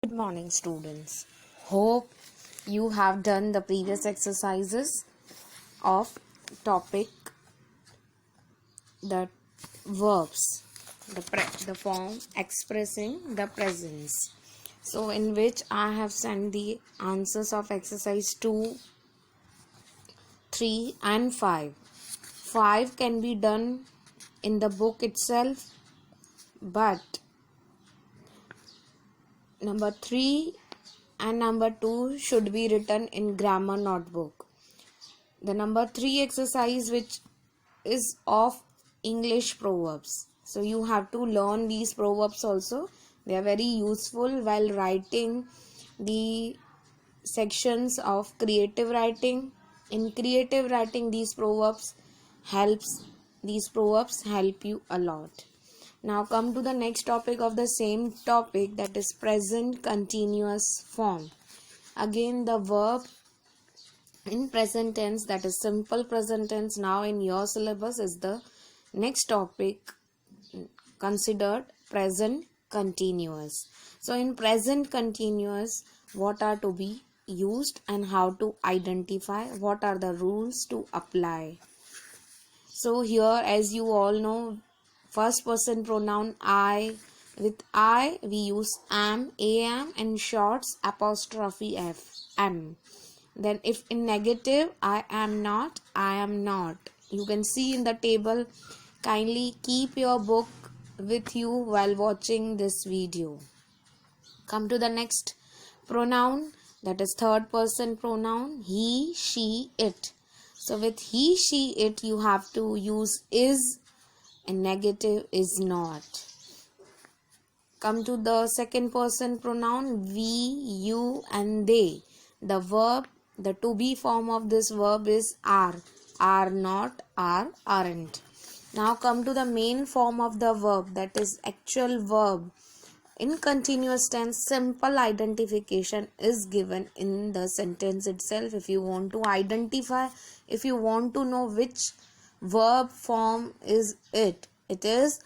Good morning, students. Hope you have done the previous exercises of topic the verbs, the form expressing the presence. So, in which I have sent the answers of exercise 2, 3, and 5. 5 can be done in the book itself, but number 3 and number 2 should be written in grammar notebook. The number 3 exercise, which is of English proverbs. So you have to learn these proverbs also. They are very useful while writing the sections of creative writing. In creative writing, these proverbs help you a lot. Now come to the next topic of the same topic, that is present continuous form. Again, the verb in present tense, that is simple present tense, now in your syllabus is the next topic considered present continuous. So in present continuous, what are to be used and how to identify, what are the rules to apply. So here, as you all know, first person pronoun I. With I we use am, and shorts apostrophe f, am. Then if in negative, I am not, I am not. You can see in the table. Kindly keep your book with you while watching this video. Come to the next pronoun, that is third person pronoun, he, she, it. So with he, she, it, you have to use is, and negative is not. Come to the second person pronoun, we, you, and they. The verb, the to be form of this verb is are not, aren't. Now come to the main form of the verb, that is actual verb. In continuous tense, simple identification is given in the sentence itself. If you want to identify, if you want to know which verb form is it is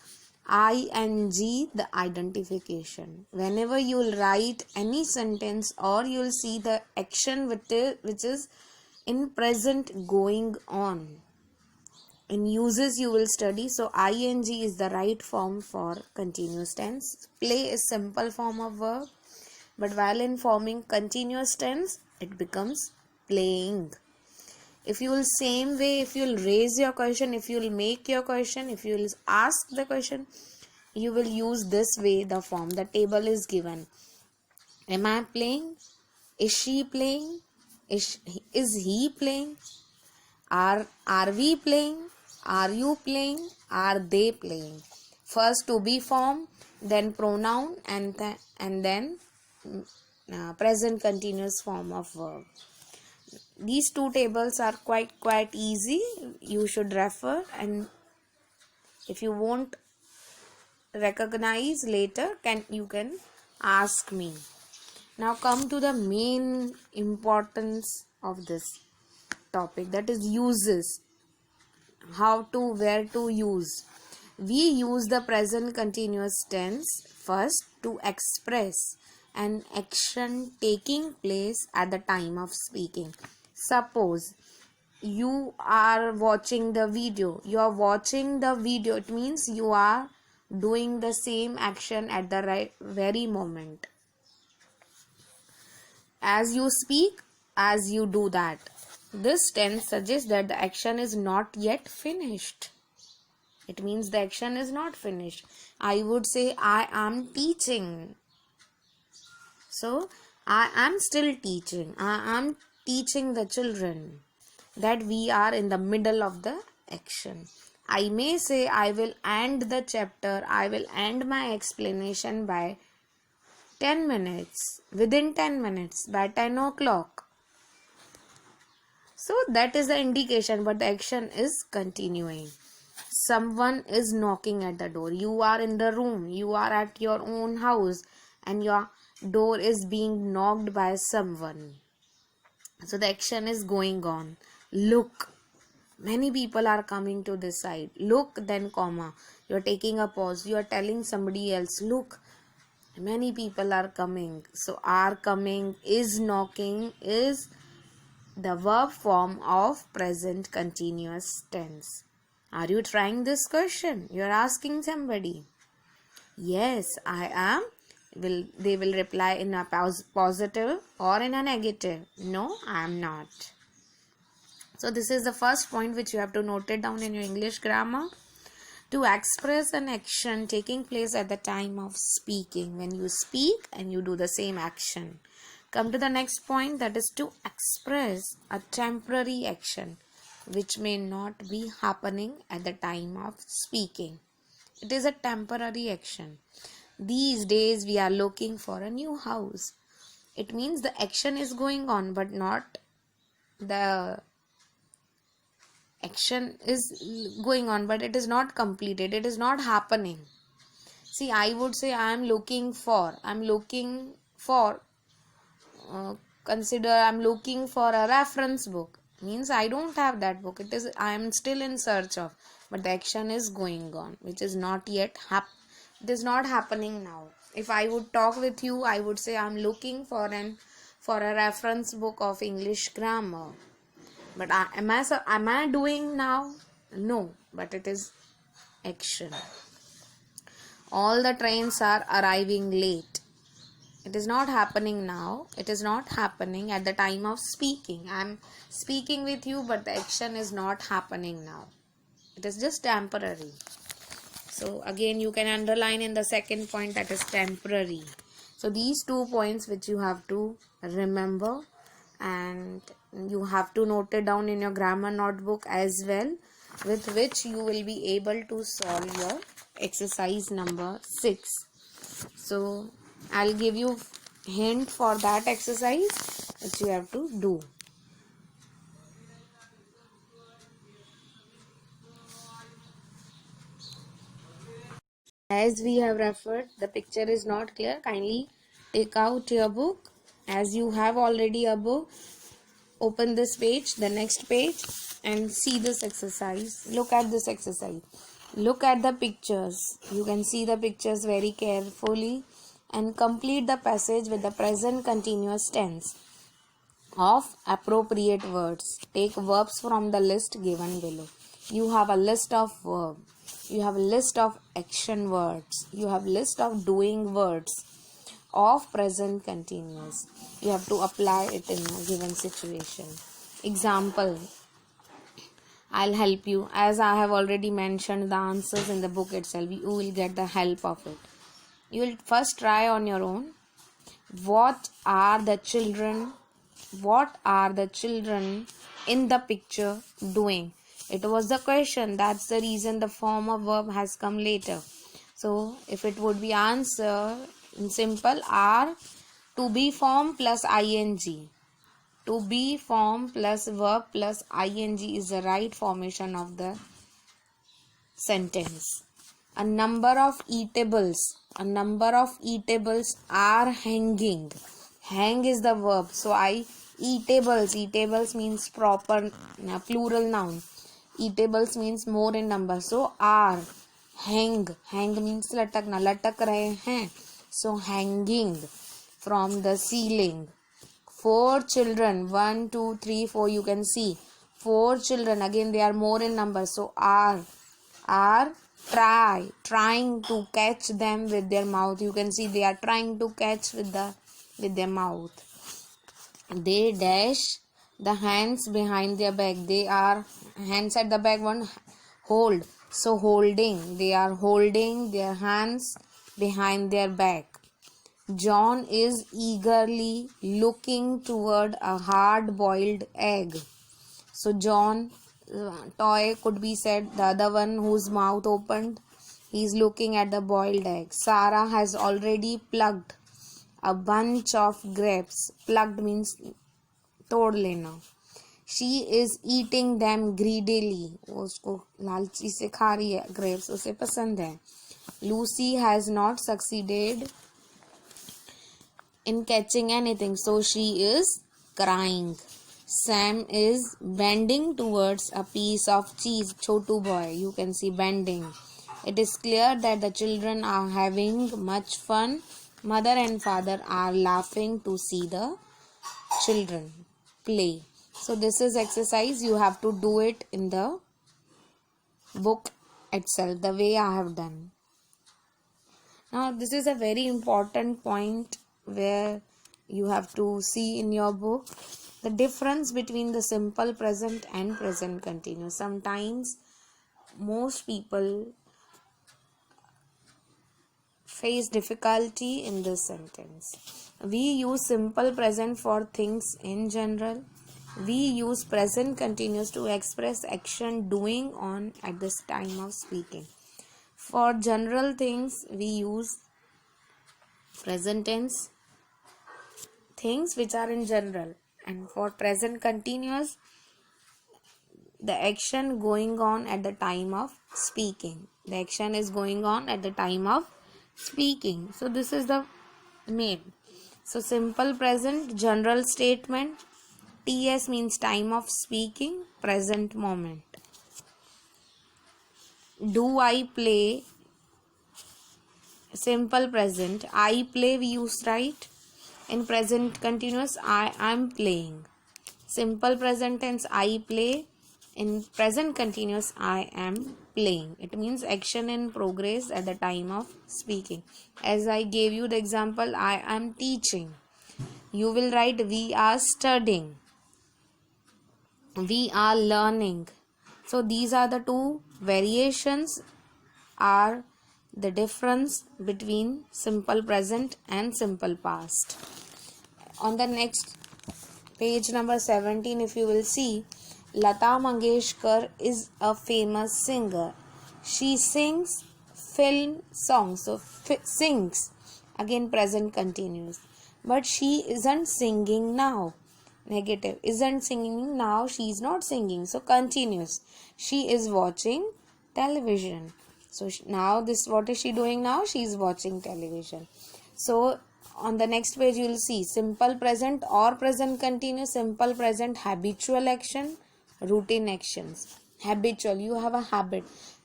ing, the identification. Whenever you will write any sentence or you will see the action which is in present going on, in uses you will study. So ing is the right form for continuous tense. Play is simple form of verb, but while in forming continuous tense, it becomes playing. If you will same way, if you will raise your question, if you will make your question, if you will ask the question, you will use this way the form. The table is given. Am I playing? Is she playing? Is he playing? Are we playing? Are you playing? Are they playing? First to be form, then pronoun, and then present continuous form of verb. These two tables are quite easy. You should refer, and if you won't recognize later, you can ask me. Now come to the main importance of this topic, that is uses. How to, where to use. We use the present continuous tense first to express an action taking place at the time of speaking. Suppose you are watching the video. You are watching the video. It means you are doing the same action at the very moment. As you speak, as you do that. This tense suggests that the action is not yet finished. It means the action is not finished. I would say I am teaching. So, I am still teaching. I am teaching the children. That we are in the middle of the action. I may say I will end the chapter. I will end my explanation by 10 minutes. Within 10 minutes. By 10 o'clock. So that is the indication, but the action is continuing. Someone is knocking at the door. You are in the room. You are at your own house and your door is being knocked by someone. So the action is going on. Look. Many people are coming to this side. Look, then comma. You are taking a pause. You are telling somebody else, look. Many people are coming. So are coming, is knocking is the verb form of present continuous tense. Are you trying this question? You are asking somebody. Yes, I am. They will reply in a positive or in a negative. No, I am not. So this is the first point which you have to note it down in your English grammar. To express an action taking place at the time of speaking. When you speak and you do the same action. Come to the next point, that is to express a temporary action which may not be happening at the time of speaking. It is a temporary action. These days we are looking for a new house. It means the action is going on, but not the action is going on, but it is not completed. It is not happening. See, I would say I'm looking for, consider I'm looking for a reference book. Means I don't have that book. It is, I am still in search of, but the action is going on, which is not yet it is not happening now. If I would talk with you, I would say I'm looking for a reference book of English grammar. But am I doing now? No, but it is action. All the trains are arriving late. It is not happening now. It is not happening at the time of speaking. I am speaking with you, but the action is not happening now. It is just temporary. So again, you can underline in the second point, that is temporary. So these 2 points which you have to remember, and you have to note it down in your grammar notebook as well, with which you will be able to solve your exercise number 6. So I'll give you hint for that exercise which you have to do. As we have referred, the picture is not clear. Kindly take out your book. As you have already a book, open this page, the next page, and see this exercise. Look at this exercise. Look at the pictures. You can see the pictures very carefully and complete the passage with the present continuous tense of appropriate words. Take verbs from the list given below. You have a list of verbs. You have a list of action words. You have list of doing words of present continuous. You have to apply it in a given situation. Example, I'll help you. As I have already mentioned the answers in the book itself, you will get the help of it. You will first try on your own. What are the children in the picture doing? It was the question. That's the reason the form of verb has come later. So if it would be answer in simple, are to be form plus ing. To be form plus verb plus ing is the right formation of the sentence. A number of eatables are hanging. Hang is the verb. So eatables means proper plural noun. Eatables means more in number. So are. Hang means latakna. Latak rahe hain. So hanging from the ceiling. 4 children. 1, 2, 3, 4. You can see 4 children. Again they are more in number. So are trying to catch them with their mouth. You can see they are trying to catch with their mouth. They dash the hands behind their back. They are hands at the back. One hold. So holding. They are holding their hands behind their back. John is eagerly looking toward a hard-boiled egg. So John, toy could be said, the other one whose mouth opened, he is looking at the boiled egg. Sarah has already plucked a bunch of grapes. Plucked means तोड़ लेना. She is eating them greedily. वो उसको लालची से खा रही है. Grapes उसे पसंद है. Lucy has not succeeded in catching anything, so she is crying. Sam is bending towards a piece of cheese. Chotu boy, you can see bending. It is clear that the children are having much fun Mother and father are laughing to see the children play. So this is exercise. You have to do it in the book itself, the way I have done. Now this is a very important point where you have to see in your book the difference between the simple present and present continuous. Sometimes most people face difficulty in this sentence. We use simple present for things in general. We use present continuous to express action doing on at this time of speaking. For general things, we use present tense, things which are in general. And for present continuous, the action going on at the time of speaking. The action is going on at the time of speaking. So this is the main. So simple present, general statement. TS means time of speaking, present moment. Do I play? Simple present. I play, we use right. In present continuous, I am playing. Simple present tense, I play. In present continuous, I am playing. It means action in progress at the time of speaking. As I gave you the example, I am teaching. You will write we are studying. We are learning. So these are the two variations, are the difference between simple present and simple past. On the next page number 17, if you will see, Lata Mangeshkar is a famous singer. She sings film songs. So sings, again present continuous. But she isn't singing now. Negative. Isn't singing now. She is not singing. So continuous. She is watching television. So now this, what is she doing now? She is watching television. So on the next page you will see simple present or present continuous. Simple present, habitual action, routine actions. Habitual, you have a habit.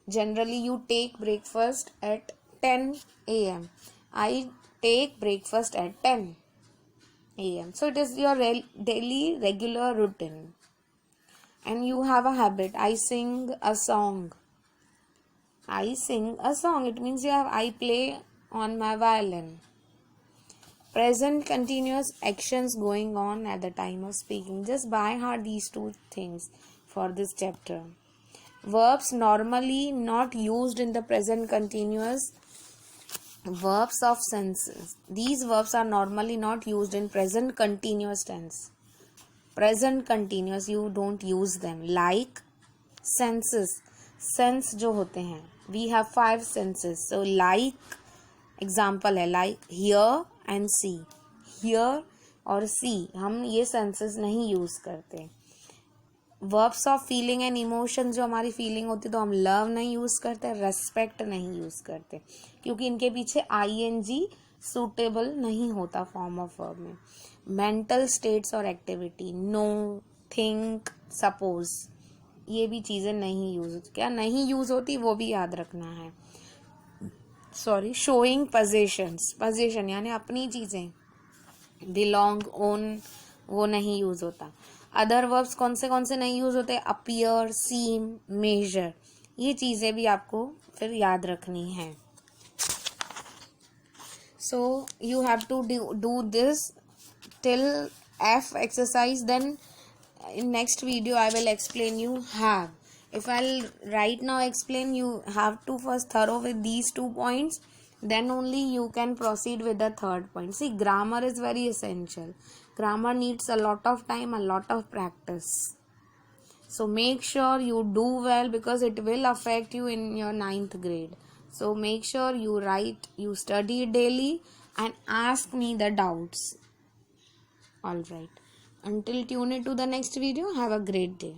Generally you take breakfast at 10 a.m. I take breakfast at 10 a.m. So it is your daily regular routine. And you have a habit. I sing a song. I sing a song. It means you have I play on my violin. Present continuous actions going on at the time of speaking. Just by heart these two things for this chapter. Verbs normally not used in the present continuous. Verbs of senses. These verbs are normally not used in present continuous tense. Present continuous you don't use them. Like senses. Sense जो होते हैं. We have 5 senses. So like example है like hear and see. Hear और see हम ये senses नहीं use करते. Verbs of feeling and emotion जो हमारी feeling होती है तो हम love नहीं use करते, respect नहीं use करते क्योंकि इनके पीछे ing suitable नहीं होता form of verb में. Mental states और activity, know, think, suppose ये भी चीज़ें नहीं यूज होती. क्या नहीं यूज होती वो भी याद रखना है. सॉरी. Showing possessions. पोजेशन यानी अपनी चीज़ें. बिलोंग, ओन वो नहीं यूज होता. अदर वर्ब्स कौन से नहीं यूज होते? Appear, seem, major. ये चीज़ें भी आपको फिर याद रखनी है. So you have to do this till F exercise. Then in next video I will explain you have. If I'll right now explain, you have to first thorough with these 2 points, then only you can proceed with the third point. See, grammar is very essential. Grammar needs a lot of time, a lot of practice. So make sure you do well because it will affect you in your 9th grade. So make sure you write, you study daily and ask me the doubts. Alright. Until tune in to the next video. Have a great day.